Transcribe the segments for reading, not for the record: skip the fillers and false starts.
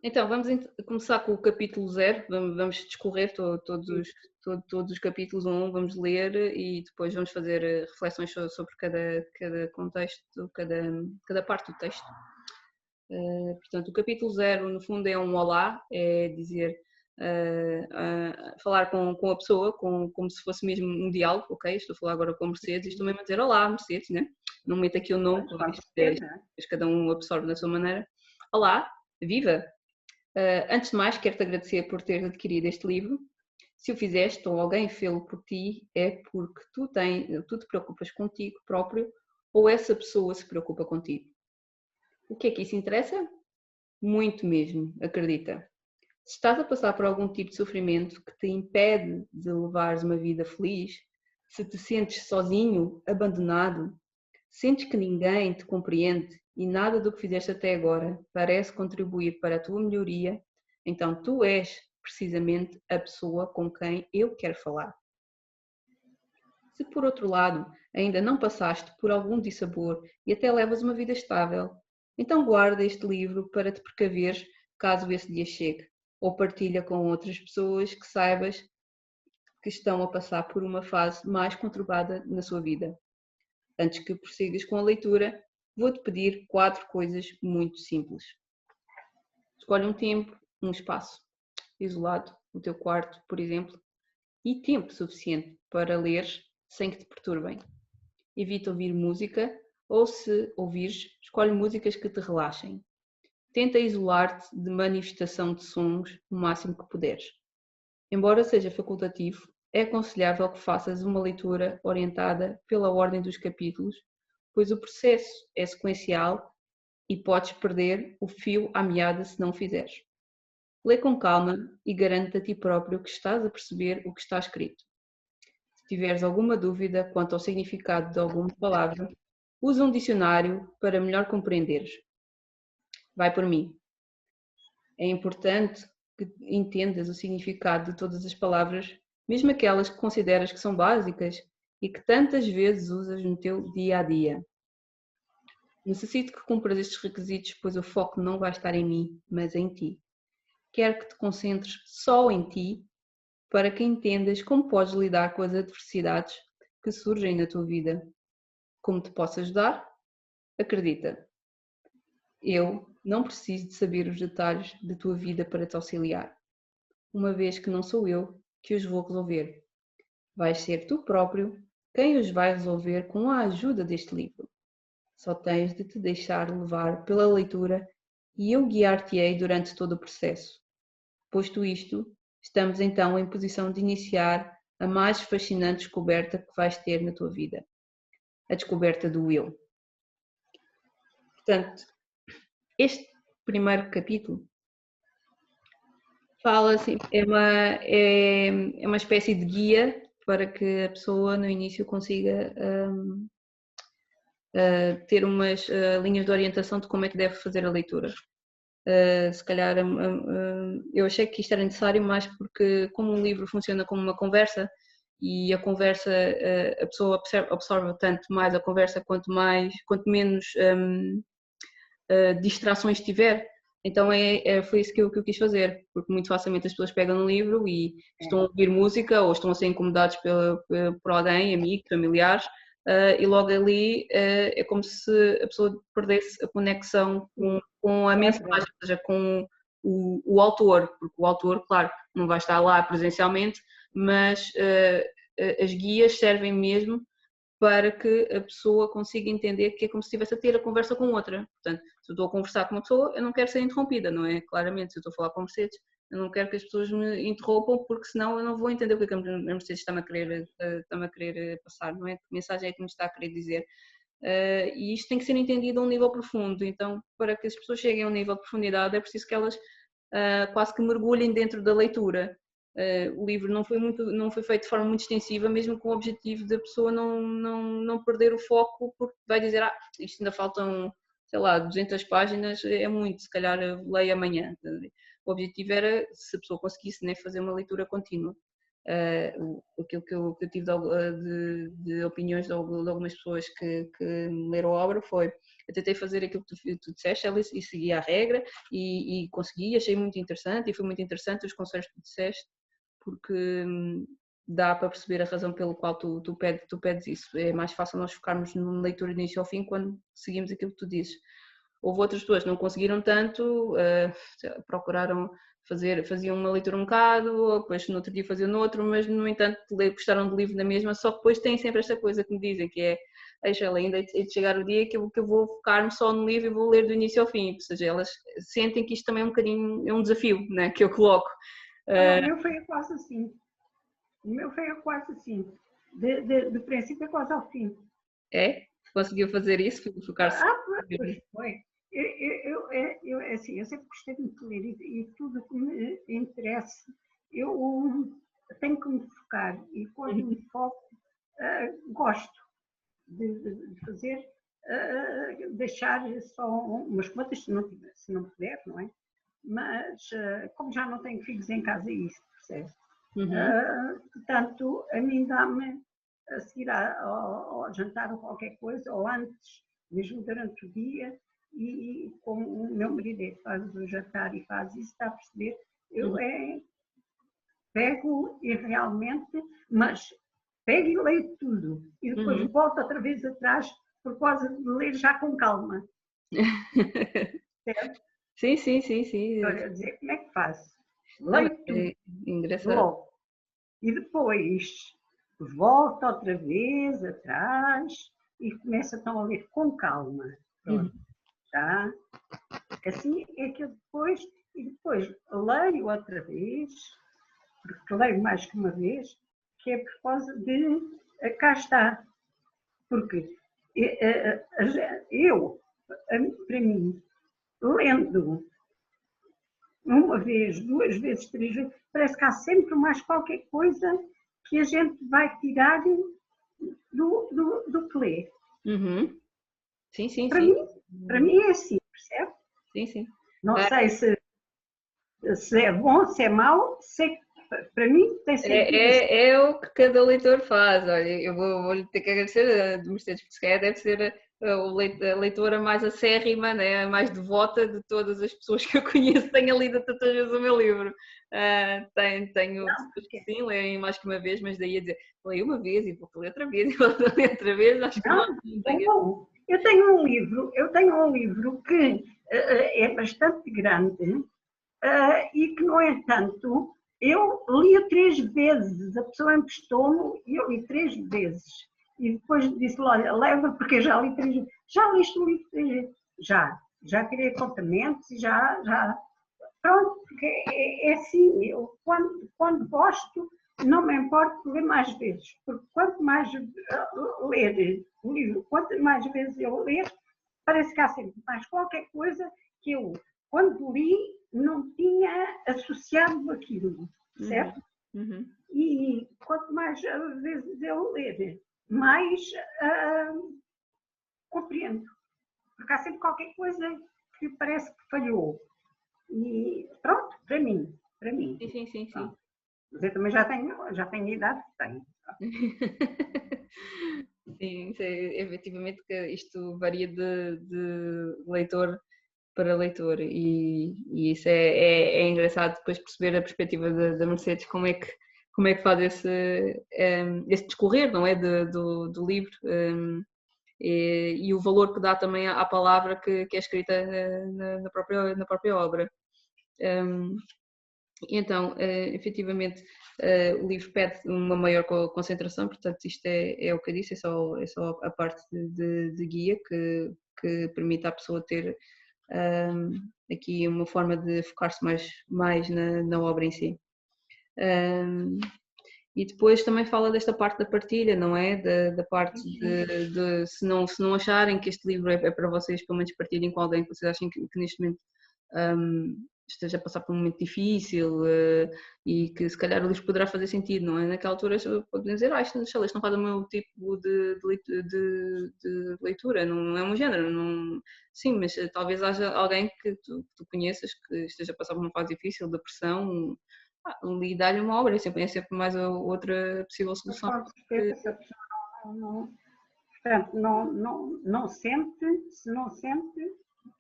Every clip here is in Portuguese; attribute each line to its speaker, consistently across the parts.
Speaker 1: Então, vamos começar com o capítulo 0, vamos discorrer
Speaker 2: Sim,
Speaker 1: todos os capítulos um a um, vamos ler e depois vamos fazer reflexões sobre cada contexto, cada parte do texto. Portanto, o capítulo 0, no fundo, é um olá, é dizer, falar com a pessoa, como se fosse mesmo um diálogo, ok? Estou a falar agora com a Mercedes e estou mesmo a dizer olá, Mercedes, né? Não meto aqui o nome,
Speaker 2: pois,
Speaker 1: porque
Speaker 2: pode ser, não é?
Speaker 1: cada um absorve da sua maneira. Olá, viva! Antes de mais, quero-te agradecer por teres adquirido este livro. Se o fizeste ou alguém fê-lo por ti, é porque tu te preocupas contigo próprio ou essa pessoa se preocupa contigo. O que é que isso interessa? Muito mesmo, acredita. Se estás a passar por algum tipo de sofrimento que te impede de levares uma vida feliz, se te sentes sozinho, abandonado, sentes que ninguém te compreende e nada do que fizeste até agora parece contribuir para a tua melhoria, então tu és precisamente a pessoa com quem eu quero falar. Se por outro lado ainda não passaste por algum dissabor e até levas uma vida estável, então guarda este livro para te precaveres caso esse dia chegue, ou partilha com outras pessoas que saibas que estão a passar por uma fase mais conturbada na sua vida. Antes que prossigas com a leitura, vou-te pedir 4 coisas muito simples. Escolhe um tempo, um espaço isolado, o teu quarto, por exemplo, e tempo suficiente para leres sem que te perturbem. Evita ouvir música ou, se ouvires, escolhe músicas que te relaxem. Tenta isolar-te de manifestação de sons o máximo que puderes. Embora seja facultativo, é aconselhável que faças uma leitura orientada pela ordem dos capítulos, pois o processo é sequencial e podes perder o fio à meada se não o fizeres. Lê com calma e garante a ti próprio que estás a perceber o que está escrito. Se tiveres alguma dúvida quanto ao significado de alguma palavra, usa um dicionário para melhor compreenderes. Vai por mim. É importante que entendas o significado de todas as palavras, mesmo aquelas que consideras que são básicas e que tantas vezes usas no teu dia a dia. Necessito que cumpras estes requisitos, pois o foco não vai estar em mim, mas em ti. Quero que te concentres só em ti para que entendas como podes lidar com as adversidades que surgem na tua vida. Como te posso ajudar? Acredita, eu não preciso de saber os detalhes da tua vida para te auxiliar, uma vez que não sou eu que os vou resolver. Vais ser tu próprio quem os vai resolver com a ajuda deste livro. Só tens de te deixar levar pela leitura e eu guiar-te-ei durante todo o processo. Posto isto, estamos então em posição de iniciar a mais fascinante descoberta que vais ter na tua vida, a descoberta do eu. Portanto, este primeiro capítulo fala assim, é uma espécie de guia para que a pessoa no início consiga ter umas linhas de orientação de como é que deve fazer a leitura. Se calhar eu achei que isto era necessário mais porque como um livro funciona como uma conversa e a conversa a pessoa absorve tanto mais a conversa quanto menos distrações tiver. Então foi isso que eu quis fazer, porque muito facilmente as pessoas pegam no livro e estão a
Speaker 2: É.
Speaker 1: ouvir música ou estão a ser incomodados por alguém, amigos, familiares, e logo ali é como se a pessoa perdesse a conexão
Speaker 2: Sim,
Speaker 1: com a mensagem,
Speaker 2: perde.
Speaker 1: ou seja, com o autor, porque o autor, claro, não vai estar lá presencialmente, mas as guias servem mesmo para que a pessoa consiga entender que é como se estivesse a ter a conversa com outra. Portanto, se eu estou a conversar com uma pessoa, eu não quero ser interrompida, não é? Claramente, se eu estou a falar com a Mercedes, eu não quero que as pessoas me interrompam, porque senão eu não vou entender o que a Mercedes está-me a querer passar, não é? Que mensagem é que me está a querer dizer. E isto tem que ser entendido a um nível profundo, então, para que as pessoas cheguem a um nível de profundidade, é preciso que elas quase que mergulhem dentro da leitura. O livro não foi feito de forma muito extensiva, mesmo com o objetivo da pessoa não perder o foco, porque vai dizer, isto ainda faltam, sei lá, 200 páginas, é muito, se calhar leio amanhã. O objetivo era, se a pessoa conseguisse, né, fazer uma leitura contínua. aquilo que eu tive de opiniões de algumas pessoas que leram a obra foi: eu tentei fazer aquilo que tu disseste, Alice, e segui a regra e consegui, achei muito interessante e foi muito interessante os conselhos que tu disseste, porque dá para perceber a razão pelo qual tu pedes isso. É mais fácil nós focarmos numa leitura de início ao fim quando seguimos aquilo que tu dizes. Houve outras pessoas que não conseguiram tanto, procuraram faziam uma leitura um bocado, depois no outro dia faziam no outro, mas no entanto gostaram do livro na mesma, só que depois têm sempre esta coisa que me dizem, que é: Sheila, ainda é de chegar o dia que eu vou focar-me só no livro e vou ler do início ao fim, ou seja, elas sentem que isto também é um bocadinho, é um desafio, né, que eu coloco.
Speaker 2: O meu foi quase assim. O meu foi quase assim. Do princípio quase ao fim.
Speaker 1: É? Conseguiu fazer isso? Focar-se?
Speaker 2: Pois foi. Assim, eu sempre gostei muito de ler e tudo que me interessa, eu tenho que me focar. E quando me foco, gosto de fazer, deixar só umas quantas, se não puder, não é? Mas, como já não tenho filhos em casa, é isso, percebe? Portanto, a mim dá-me a seguir ao jantar ou qualquer coisa, ou antes, mesmo durante o dia, e como o meu marido faz o jantar e faz isso, está a perceber? Eu pego e realmente, mas pego e leio tudo, e depois volto outra vez atrás por causa de ler já com calma. Certo?
Speaker 1: Sim, sim, sim, sim.
Speaker 2: Olha, dizer como é que faço?
Speaker 1: Não,
Speaker 2: Leio tudo,
Speaker 1: engraçado.
Speaker 2: logo. E depois volto outra vez atrás e começo então a ler com calma. Pronto, tá? Assim é que eu depois leio outra vez, porque leio mais que uma vez, que é por causa de cá está. Porque eu, para mim, lendo uma vez, duas vezes, três vezes, parece que há sempre mais qualquer coisa que a gente vai tirar do que lê.
Speaker 1: Sim, sim,
Speaker 2: Para
Speaker 1: sim.
Speaker 2: mim é assim, percebe?
Speaker 1: Sim, sim.
Speaker 2: Não sei se é bom, se é mau, sei que para mim tem sentido assim.
Speaker 1: É o que cada leitor faz. Olha, eu vou-lhe ter que agradecer a de Mercedes, porque se calhar deve ser a leitora mais acérrima, né, a mais devota de todas as pessoas que eu conheço, tenha lido tantas vezes o meu livro. Tenho pessoas que sim, leem mais que uma vez, mas daí a dizer, leio uma vez e vou ler outra vez e vou ler outra vez, acho que não tenho.
Speaker 2: Bom, eu tenho um livro que é bastante grande e que, no entanto, eu li 3 vezes. A pessoa emprestou-me e eu li 3 vezes. E depois disse: olha, leva, porque eu já li 3 vezes. Já liste o livro 3 vezes? Já criei apontamentos e já. Pronto, porque é assim, eu quando gosto, não me importo de ler mais vezes, porque quanto mais ler o livro, quanto mais vezes eu ler, parece que há sempre mais qualquer coisa que eu, quando li, não tinha associado aquilo, certo? E quanto mais vezes eu ler, mais compreendo, porque há sempre qualquer coisa que parece que falhou. E pronto, para mim.
Speaker 1: Sim, sim, sim.
Speaker 2: Mas eu também já tenho a idade que tenho.
Speaker 1: Sim, efetivamente que isto varia de leitor para leitor e isso é engraçado depois perceber a perspectiva da Mercedes, como é que faz esse discorrer, não é, do livro e o valor que dá também à palavra que é escrita na própria obra. Então, efetivamente, o livro pede uma maior concentração, portanto, isto é o que eu disse, é só a parte de guia que permite à pessoa ter aqui uma forma de focar-se mais na obra em si. E depois também fala desta parte da partilha, não é? Da parte de se não acharem que este livro é para vocês, pelo menos partilhem com alguém que vocês achem que neste momento esteja a passar por um momento difícil e que se calhar o livro poderá fazer sentido, não é? Naquela altura podem dizer, isto não faz o meu tipo de leitura, não é um género, não... Sim, mas talvez haja alguém que tu conheças que esteja a passar por uma fase difícil, depressão, e dar-lhe uma obra, é sempre mais outra possível solução.
Speaker 2: Com certeza, se a pessoa portanto, não sente, se não sente,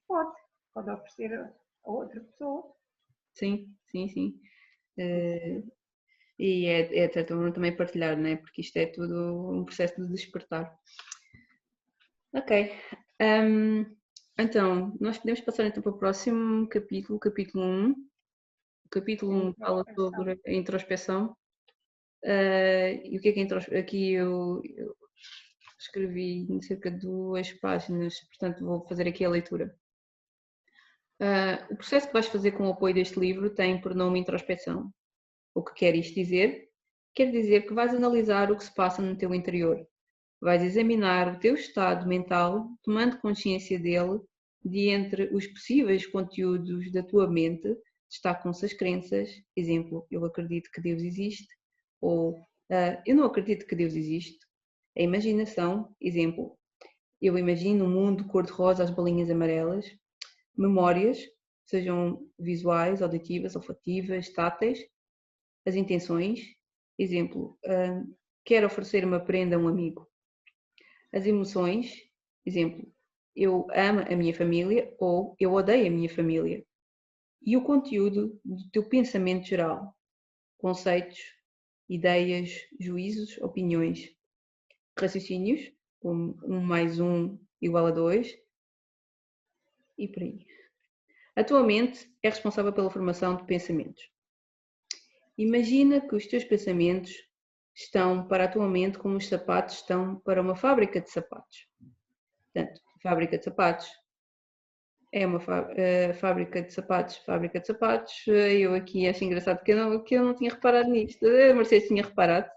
Speaker 2: pode oferecer a outra pessoa.
Speaker 1: Sim. E é também partilhar, não é? Porque isto é tudo um processo de despertar. Ok. Então, nós podemos passar então para o próximo capítulo, capítulo 1. O capítulo 1 fala sobre a introspeção. E o que é que aqui eu escrevi em cerca de 2 páginas, portanto vou fazer aqui a leitura. O processo que vais fazer com o apoio deste livro tem por nome introspeção. O que quer isto dizer? Quer dizer que vais analisar o que se passa no teu interior. Vais examinar o teu estado mental, tomando consciência dele, de entre os possíveis conteúdos da tua mente, destacam-se as crenças, exemplo, eu acredito que Deus existe, ou eu não acredito que Deus existe. A imaginação, exemplo, eu imagino um mundo cor-de-rosa, as bolinhas amarelas. Memórias, sejam visuais, auditivas, olfativas, táteis. As intenções, exemplo, quero oferecer uma prenda a um amigo. As emoções, exemplo, eu amo a minha família ou eu odeio a minha família. E o conteúdo do teu pensamento geral, conceitos, ideias, juízos, opiniões, raciocínios, como 1 mais 1 igual a 2, e por aí. A tua mente é responsável pela formação de pensamentos. Imagina que os teus pensamentos estão para a tua mente como os sapatos estão para uma fábrica de sapatos. Portanto, fábrica de sapatos é uma fábrica de sapatos. Eu aqui acho engraçado que eu não tinha reparado nisto. A Mercedes tinha reparado.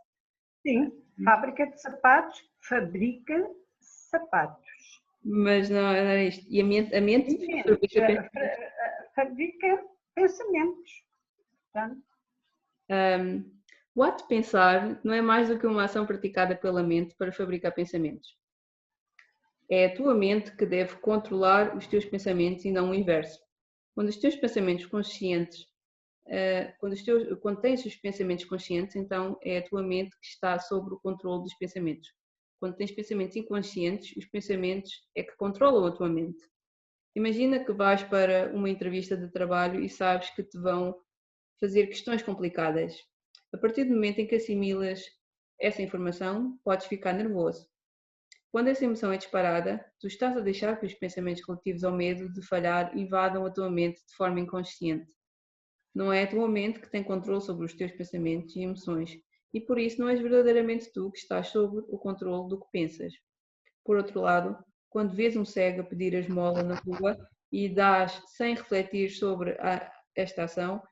Speaker 2: Sim, fábrica de sapatos fabrica sapatos.
Speaker 1: Mas não era isto. E a mente
Speaker 2: fabrica pensamentos. Portanto,
Speaker 1: o ato de pensar não é mais do que uma ação praticada pela mente para fabricar pensamentos. É a tua mente que deve controlar os teus pensamentos e não o inverso. Quando os teus pensamentos conscientes, quando tens os pensamentos conscientes, então é a tua mente que está sob o controle dos pensamentos. Quando tens pensamentos inconscientes, os pensamentos é que controlam a tua mente. Imagina que vais para uma entrevista de trabalho e sabes que te vão fazer questões complicadas. A partir do momento em que assimilas essa informação, podes ficar nervoso. Quando essa emoção é disparada, tu estás a deixar que os pensamentos relativos ao medo de falhar invadam a tua mente de forma inconsciente. Não é a tua mente que tem controle sobre os teus pensamentos e emoções, e por isso não és verdadeiramente tu que estás sob o controle do que pensas. Por outro lado, quando vês um cego a pedir a esmola na rua e dás sem refletir sobre esta ação,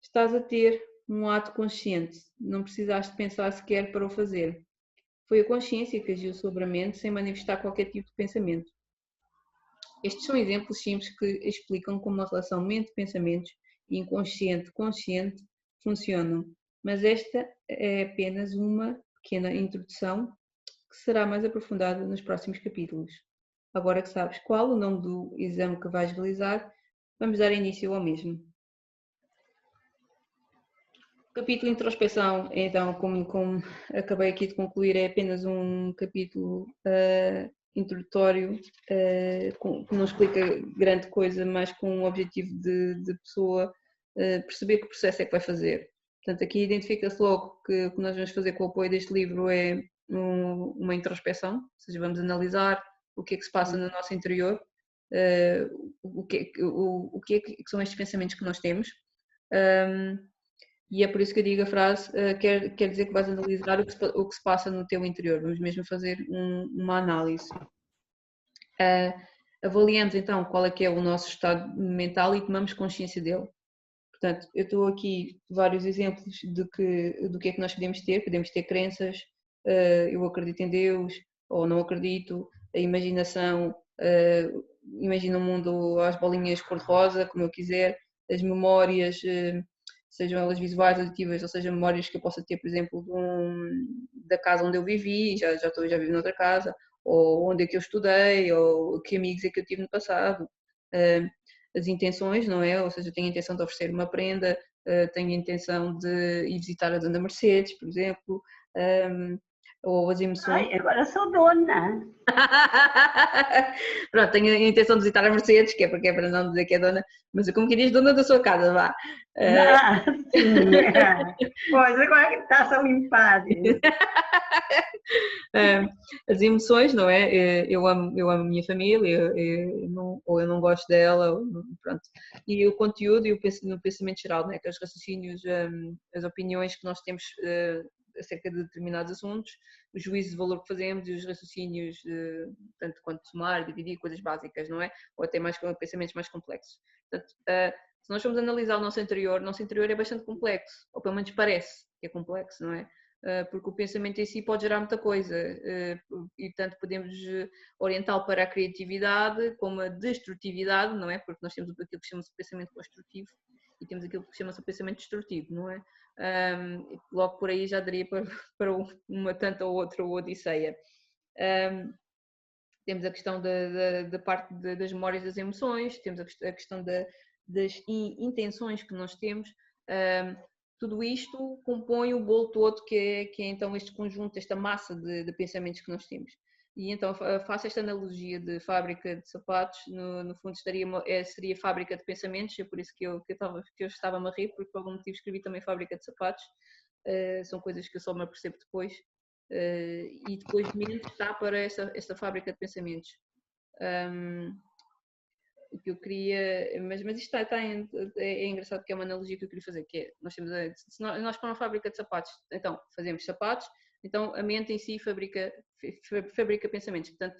Speaker 1: estás a ter um ato consciente, não precisaste pensar sequer para o fazer. Foi a consciência que agiu sobre a mente sem manifestar qualquer tipo de pensamento. Estes são exemplos simples que explicam como a relação mente-pensamentos e inconsciente-consciente funcionam, mas esta é apenas uma pequena introdução que será mais aprofundada nos próximos capítulos. Agora que sabes qual o nome do exame que vais realizar, vamos dar início ao mesmo. O capítulo introspeção, então, como acabei aqui de concluir, é apenas um capítulo introdutório, que não explica grande coisa, mas com o objetivo de pessoa perceber que processo é que vai fazer. Portanto, aqui identifica-se logo que o que nós vamos fazer com o apoio deste livro é uma introspeção, ou seja, vamos analisar o que é que se passa no nosso interior, o que é que são estes pensamentos que nós temos. E é por isso que eu digo a frase, quer dizer que vais analisar o que se passa no teu interior. Vamos mesmo fazer uma análise. Avaliamos então qual é que é o nosso estado mental e tomamos consciência dele. Portanto, eu estou aqui vários exemplos do que é que nós podemos ter. Podemos ter crenças, eu acredito em Deus ou não acredito, a imaginação, imagino um mundo às bolinhas cor-de-rosa, como eu quiser, as memórias, sejam elas visuais, auditivas, ou seja, memórias que eu possa ter, por exemplo, da casa onde eu vivi, já vivi noutra casa, ou onde é que eu estudei, ou que amigos é que eu tive no passado. As intenções, não é? Ou seja, eu tenho a intenção de oferecer uma prenda tenho a intenção de ir visitar a Dona Mercedes, por exemplo, ou as emoções.
Speaker 2: Ai, agora sou dona.
Speaker 1: Pronto, tenho a intenção de visitar a Mercedes, que é para não dizer que é dona, mas como que diz, dona da sua casa, vá.
Speaker 2: Sim. Pois, agora que está-se a limpar.
Speaker 1: As emoções, não é? Eu amo a minha família, ou eu não gosto dela, pronto. E o conteúdo e no pensamento geral, não é? Que os raciocínios, as opiniões que nós temos acerca de determinados assuntos, os juízos de valor que fazemos e os raciocínios, tanto quanto somar, dividir, coisas básicas, não é? Ou até mais pensamentos mais complexos. Portanto, se nós formos analisar o nosso interior é bastante complexo, ou pelo menos parece que é complexo, não é? Porque o pensamento em si pode gerar muita coisa e, portanto, podemos orientá-lo para a criatividade como a destrutividade, não é? Porque nós temos aquilo que chama-se pensamento construtivo e temos aquilo que chama-se pensamento destrutivo, não é? Logo por aí já daria para uma tanta ou outra odisseia. Temos a questão da parte das memórias das emoções, temos a questão das intenções que nós temos. Tudo isto compõe o bolo todo que é então este conjunto, esta massa de pensamentos que nós temos. E então faço esta analogia de fábrica de sapatos, no fundo seria fábrica de pensamentos, é por isso que eu estava-me a rir, porque por algum motivo escrevi também fábrica de sapatos, são coisas que eu só me apercebo depois, e depois mente está para esta fábrica de pensamentos. O que eu queria, mas isto é engraçado, que é uma analogia que eu queria fazer, que é, se nós para uma fábrica de sapatos, então fazemos sapatos, então a mente em si fabrica pensamentos, portanto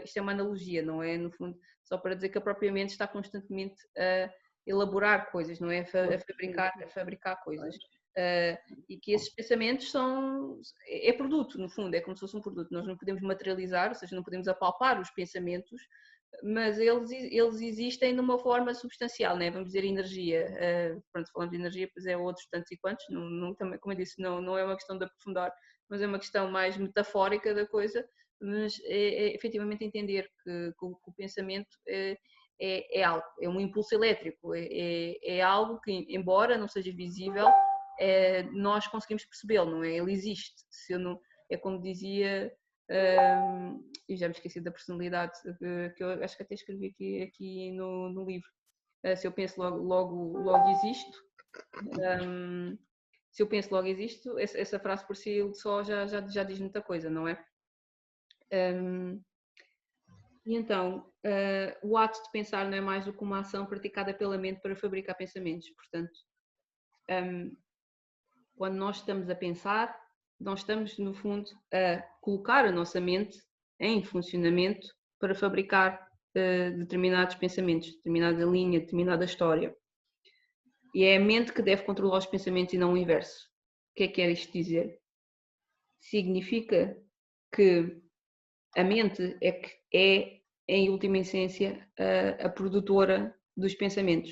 Speaker 1: isto é uma analogia, não é, no fundo, só para dizer que a própria mente está constantemente a elaborar coisas, não é, a fabricar coisas. E que esses pensamentos é produto, no fundo, é como se fosse um produto, nós não podemos materializar, ou seja, não podemos apalpar os pensamentos, mas eles existem numa forma substancial, né? Vamos dizer energia, pronto, falando de energia, pois é outros tantos e quantos, também, como eu disse, não é uma questão de aprofundar, mas é uma questão mais metafórica da coisa, mas é efetivamente entender que o pensamento é algo, é um impulso elétrico, é algo que, embora não seja visível, nós conseguimos percebê-lo, não é? Ele existe, é como dizia... eu já me esqueci da personalidade que eu acho que até escrevi aqui no livro. Se eu penso logo existo. Se eu penso logo existo, essa frase por si só já diz muita coisa, não é? E então, o ato de pensar não é mais do que uma ação praticada pela mente para fabricar pensamentos. Portanto, quando nós estamos a pensar, nós estamos, no fundo, a colocar a nossa mente em funcionamento para fabricar determinados pensamentos, determinada linha, determinada história. E é a mente que deve controlar os pensamentos e não o inverso. O que é que quer isto dizer? Significa que a mente em última essência, a produtora dos pensamentos.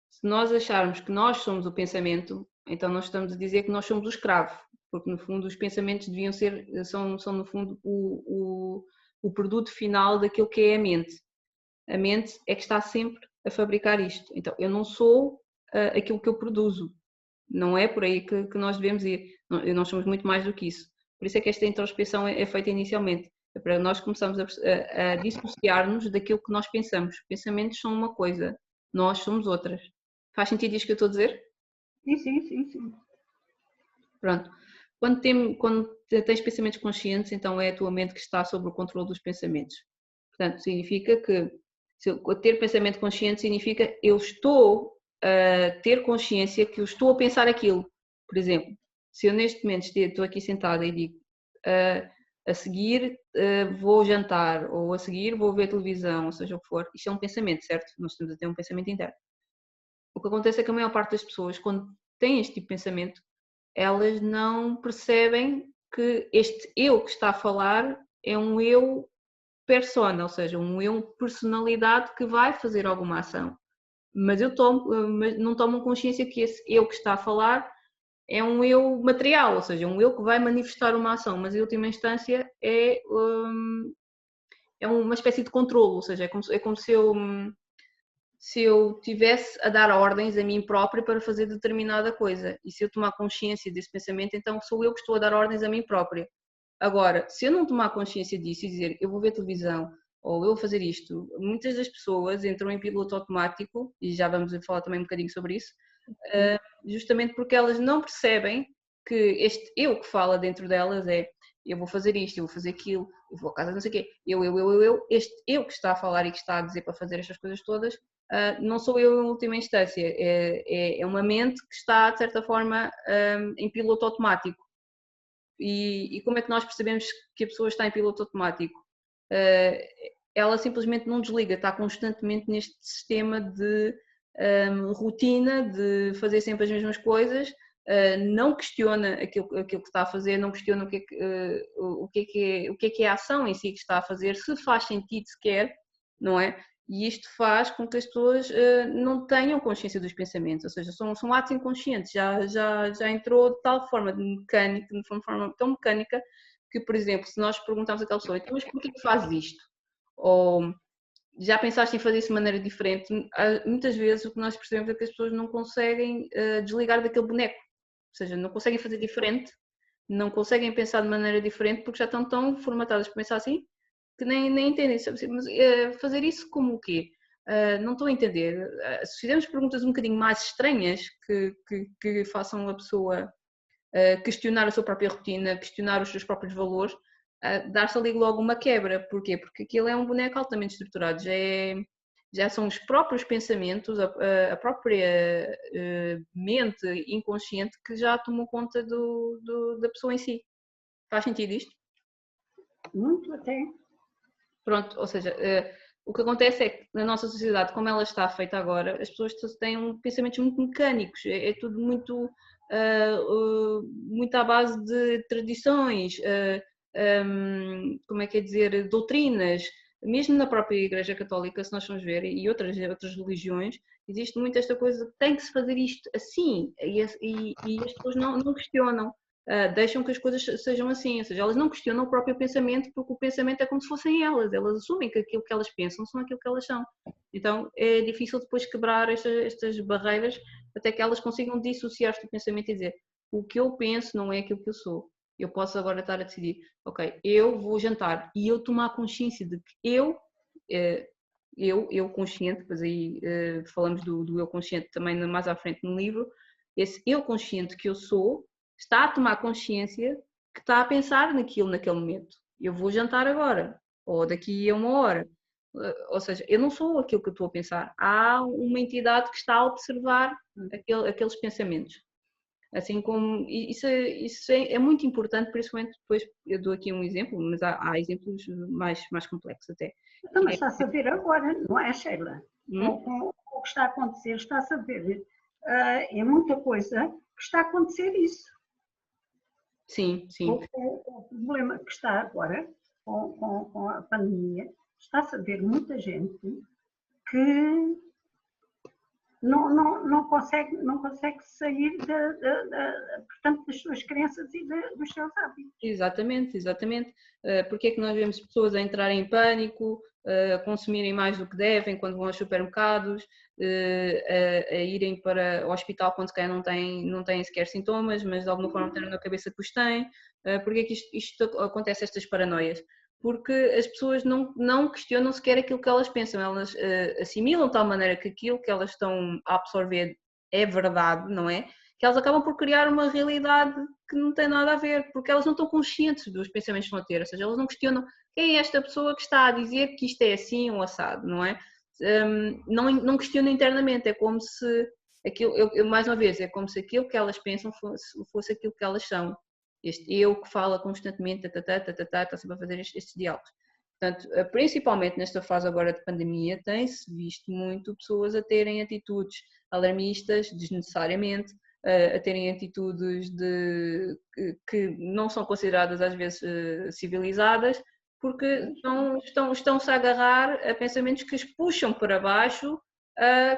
Speaker 1: Se nós acharmos que nós somos o pensamento, então nós estamos a dizer que nós somos o escravo, porque no fundo os pensamentos são no fundo o produto final daquilo que é a mente. A mente é que está sempre a fabricar isto. Então eu não sou aquilo que eu produzo. Não é por aí que nós devemos ir. Nós somos muito mais do que isso. Por isso é que esta introspecção é feita inicialmente. É para nós começarmos a dissociar-nos daquilo que nós pensamos. Pensamentos são uma coisa, nós somos outras. Faz sentido isto que eu estou a dizer?
Speaker 2: Sim.
Speaker 1: Pronto. Quando tens pensamentos conscientes, então é a tua mente que está sob o controle dos pensamentos. Portanto, significa que ter pensamento consciente significa eu estou a ter consciência que eu estou a pensar aquilo. Por exemplo, se eu neste momento estou aqui sentada e digo a seguir vou jantar, ou a seguir vou ver televisão, ou seja o que for, isto é um pensamento, certo? Nós temos a ter um pensamento interno. O que acontece é que a maior parte das pessoas, quando têm este tipo de pensamento, elas não percebem que este eu que está a falar é um eu persona, ou seja, um eu personalidade que vai fazer alguma ação. Mas não tomam consciência que esse eu que está a falar é um eu material, ou seja, um eu que vai manifestar uma ação, mas em última instância é uma espécie de controle, ou seja, é como se eu se eu tivesse a dar ordens a mim própria para fazer determinada coisa. E se eu tomar consciência desse pensamento, então sou eu que estou a dar ordens a mim própria. Agora, se eu não tomar consciência disso e dizer eu vou ver televisão ou eu vou fazer isto, muitas das pessoas entram em piloto automático, e já vamos falar também um bocadinho sobre isso, justamente porque elas não percebem que este eu que fala dentro delas é eu vou fazer isto, eu vou fazer aquilo, eu vou a casa não sei o quê, este eu que está a falar e que está a dizer para fazer estas coisas todas, não sou eu em última instância, é uma mente que está, de certa forma, em piloto automático. E como é que nós percebemos que a pessoa está em piloto automático? Ela simplesmente não desliga, está constantemente neste sistema de rotina, de fazer sempre as mesmas coisas, não questiona aquilo que está a fazer, não questiona o que é a ação em si que está a fazer, se faz sentido sequer, não é? E isto faz com que as pessoas não tenham consciência dos pensamentos, ou seja, são atos inconscientes, já entrou de tal forma de mecânica, de uma forma tão mecânica, que, por exemplo, se nós perguntarmos àquela pessoa, então, mas porquê que fazes isto? Ou já pensaste em fazer isso de maneira diferente? Muitas vezes o que nós percebemos é que as pessoas não conseguem desligar daquele boneco, ou seja, não conseguem fazer diferente, não conseguem pensar de maneira diferente porque já estão tão formatadas para pensar assim que nem entendem. Mas fazer isso como o quê? Não estou a entender. Se fizermos perguntas um bocadinho mais estranhas que façam a pessoa questionar a sua própria rotina, questionar os seus próprios valores, dar-se ali logo uma quebra. Porquê? Porque aquilo é um boneco altamente estruturado, já são os próprios pensamentos, a própria mente inconsciente que já tomou conta da pessoa em si. Faz sentido isto?
Speaker 2: Muito até.
Speaker 1: Pronto, ou seja, o que acontece é que na nossa sociedade, como ela está feita agora, as pessoas têm pensamentos muito mecânicos, é tudo muito, muito à base de tradições, como é que é dizer, doutrinas. Mesmo na própria Igreja Católica, se nós formos ver, e outras religiões, existe muito esta coisa de tem que se fazer isto assim, e as pessoas não questionam. Deixam que as coisas sejam assim, ou seja, elas não questionam o próprio pensamento porque o pensamento é como se fossem elas assumem que aquilo que elas pensam são aquilo que elas são. Então é difícil depois quebrar estas barreiras até que elas consigam dissociar-se do pensamento e dizer o que eu penso não é aquilo que eu sou. Eu posso agora estar a decidir, ok, eu vou jantar e eu tomar consciência de que eu consciente, depois aí falamos do eu consciente também mais à frente no livro, esse eu consciente que eu sou está a tomar consciência que está a pensar naquilo naquele momento. Eu vou jantar agora, ou daqui a uma hora. Ou seja, eu não sou aquilo que eu estou a pensar. Há uma entidade que está a observar aqueles pensamentos. Assim como isso é muito importante, principalmente depois eu dou aqui um exemplo, mas há exemplos mais complexos até.
Speaker 2: Então, mas está-se a ver agora, não é, Sheila?
Speaker 1: Hum?
Speaker 2: Com o que está a acontecer, está-se a ver. É muita coisa que está a acontecer isso.
Speaker 1: Sim.
Speaker 2: O problema que está agora, com a pandemia, está-se a ver muita gente que não consegue sair portanto, das suas crenças e dos seus hábitos.
Speaker 1: Exatamente. Porque é que nós vemos pessoas a entrarem em pânico, a consumirem mais do que devem quando vão aos supermercados, a irem para o hospital quando se calhar não têm sequer sintomas, mas de alguma forma têm na cabeça que os têm. Porque é que isto acontece, estas paranoias? Porque as pessoas não questionam sequer aquilo que elas pensam, elas assimilam de tal maneira que aquilo que elas estão a absorver é verdade, não é? Que elas acabam por criar uma realidade que não tem nada a ver, porque elas não estão conscientes dos pensamentos que vão ter, ou seja, elas não questionam quem é esta pessoa que está a dizer que isto é assim ou assado, não é? Não questionam internamente, é como se aquilo, mais uma vez, é como se aquilo que elas pensam fosse aquilo que elas são. Este eu que fala constantemente, está sempre a fazer estes diálogos. Portanto, principalmente nesta fase agora de pandemia, tem-se visto muito pessoas a terem atitudes alarmistas, desnecessariamente, a terem atitudes que não são consideradas às vezes civilizadas, porque estão-se a agarrar a pensamentos que os puxam para baixo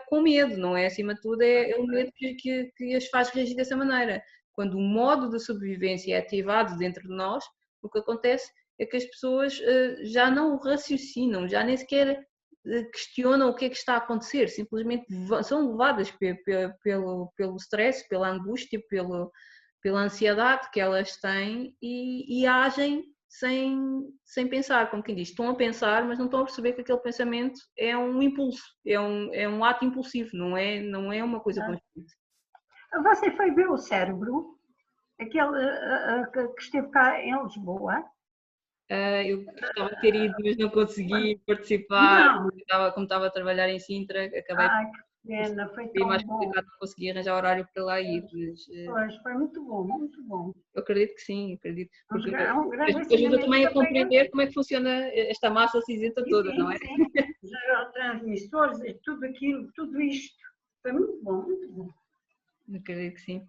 Speaker 1: com medo, não é? Acima de tudo é o medo que as faz reagir dessa maneira. Quando o modo de sobrevivência é ativado dentro de nós, o que acontece é que as pessoas já não raciocinam, já nem sequer questionam o que é que está a acontecer, simplesmente são levadas pelo stress, pela angústia, pela ansiedade que elas têm e agem sem pensar, como quem diz, estão a pensar, mas não estão a perceber que aquele pensamento é um impulso, é um ato impulsivo, não é uma coisa consciente.
Speaker 2: Você foi ver o Cérebro, aquele que esteve cá em Lisboa?
Speaker 1: Eu gostava de ter ido, mas não consegui participar,
Speaker 2: Não.
Speaker 1: como estava a trabalhar em Sintra, acabei
Speaker 2: Ai, que pena, foi
Speaker 1: foi mais
Speaker 2: tão bom.
Speaker 1: complicado, não consegui arranjar horário para lá ir, mas
Speaker 2: Pois, foi muito bom, muito bom.
Speaker 1: eu acredito que sim, acredito, porque
Speaker 2: Um grande
Speaker 1: ajuda
Speaker 2: ensinamento
Speaker 1: também a
Speaker 2: também.
Speaker 1: compreender como é que funciona esta massa cinzenta
Speaker 2: Sim,
Speaker 1: toda, não
Speaker 2: sim,
Speaker 1: é?
Speaker 2: sim. Os neurotransmissores e tudo aquilo, tudo isto. Foi muito bom, muito bom.
Speaker 1: Acredito que sim.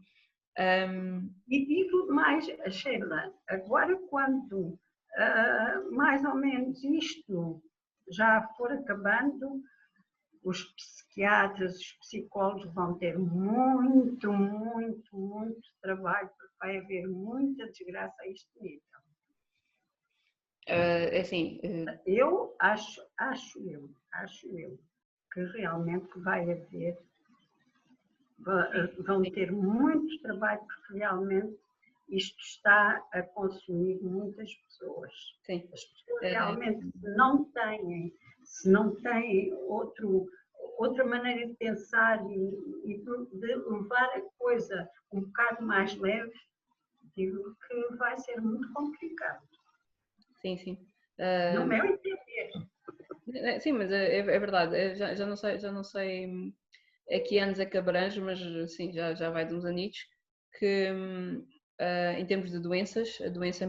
Speaker 2: E digo mais, Sheila, agora quando mais ou menos isto já for acabando, os psiquiatras, os psicólogos vão ter muito, muito, muito trabalho, porque vai haver muita desgraça a este nível.
Speaker 1: Assim,
Speaker 2: Eu acho que realmente vai haver, vão ter muito trabalho, porque realmente isto está a consumir muitas pessoas.
Speaker 1: sim.
Speaker 2: As pessoas realmente se não têm outra maneira de pensar e de levar a coisa um bocado mais leve, digo que vai ser muito complicado.
Speaker 1: Sim, sim.
Speaker 2: No meu entender.
Speaker 1: Sim, mas é verdade. Eu já não sei a que anos é que abrange, mas sim, já vai de uns anitos, que em termos de doenças, doenças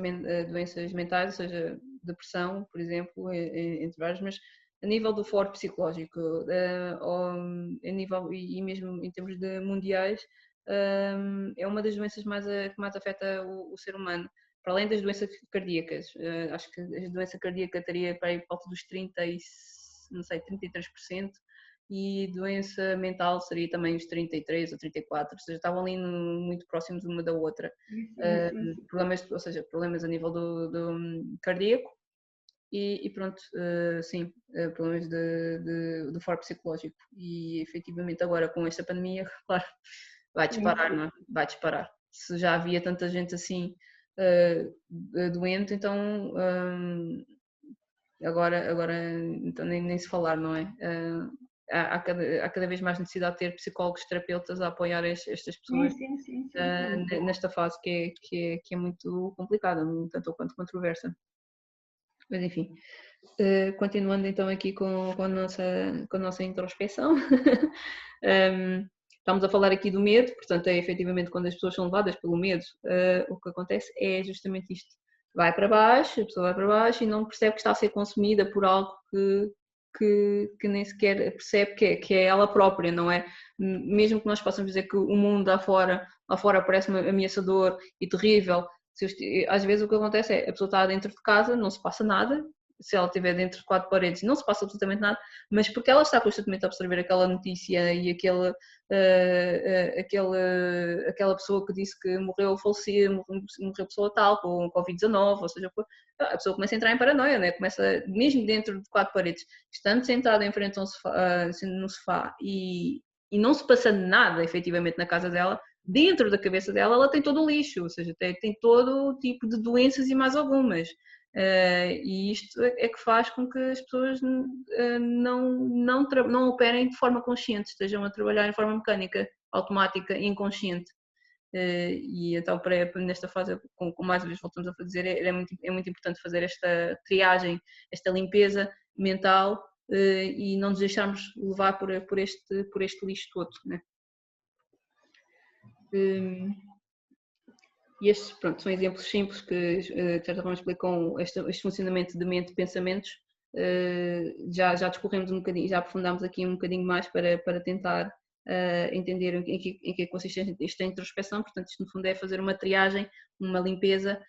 Speaker 1: mentais, ou seja, depressão, por exemplo, entre vários, mas a nível do foro psicológico, a nível, e mesmo em termos de mundiais, é uma das doenças que mais afeta o ser humano. Para além das doenças cardíacas, acho que a doença cardíaca estaria para aí por volta dos 33%, e doença mental seria também os 33 ou 34, ou seja, estavam ali muito próximos uma da outra.
Speaker 2: Sim.
Speaker 1: Problemas, ou seja, problemas a nível do cardíaco e pronto, sim, problemas do foro psicológico. E efetivamente agora com esta pandemia, claro, vai disparar, não é? Vai disparar. Se já havia tanta gente assim doente, então agora então nem se falar, não é? Há cada vez mais necessidade de ter psicólogos, terapeutas a apoiar estas pessoas
Speaker 2: Sim.
Speaker 1: nesta fase que é muito complicada, tanto ou quanto controversa. Mas enfim, continuando então aqui com a nossa introspecção, estamos a falar aqui do medo, portanto é efetivamente quando as pessoas são levadas pelo medo, o que acontece é justamente isto. Vai para baixo, a pessoa vai para baixo e não percebe que está a ser consumida por algo que nem sequer percebe que é ela própria, não é? Mesmo que nós possamos dizer que o mundo lá fora parece ameaçador e terrível, às vezes o que acontece é a pessoa está dentro de casa, não se passa nada, se ela estiver dentro de quatro paredes não se passa absolutamente nada, mas porque ela está constantemente a absorver aquela notícia e aquela pessoa que disse que morreu, faleceu, morreu pessoa tal, com Covid-19, ou seja, a pessoa começa a entrar em paranoia, né? Começa, mesmo dentro de quatro paredes, estando sentada em frente a no sofá e não se passa nada efetivamente na casa dela, dentro da cabeça dela ela tem todo o lixo, ou seja, tem todo o tipo de doenças e mais algumas. E isto é que faz com que as pessoas não operem de forma consciente, estejam a trabalhar de forma mecânica, automática, inconsciente. E então nesta fase, como mais uma vez voltamos a dizer, é muito importante fazer esta triagem, esta limpeza mental e não nos deixarmos levar por este lixo todo, né? E estes, pronto, são exemplos simples que, de certa forma, explicam este funcionamento de mente e pensamentos. Já discorremos um bocadinho, já aprofundámos aqui um bocadinho mais para tentar entender em que consiste esta introspeção. Portanto, isto no fundo é fazer uma triagem, uma limpeza,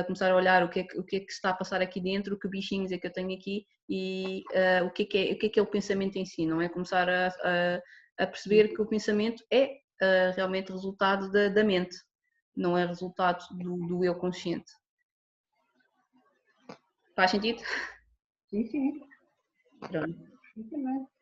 Speaker 1: começar a olhar o que é que se está a passar aqui dentro, que bichinhos é que eu tenho aqui e o que é o pensamento em si, não é? Começar a perceber que o pensamento é realmente resultado da mente, não é resultado do eu consciente. Faz sentido?
Speaker 2: Sim.
Speaker 1: Pronto.
Speaker 2: Exatamente.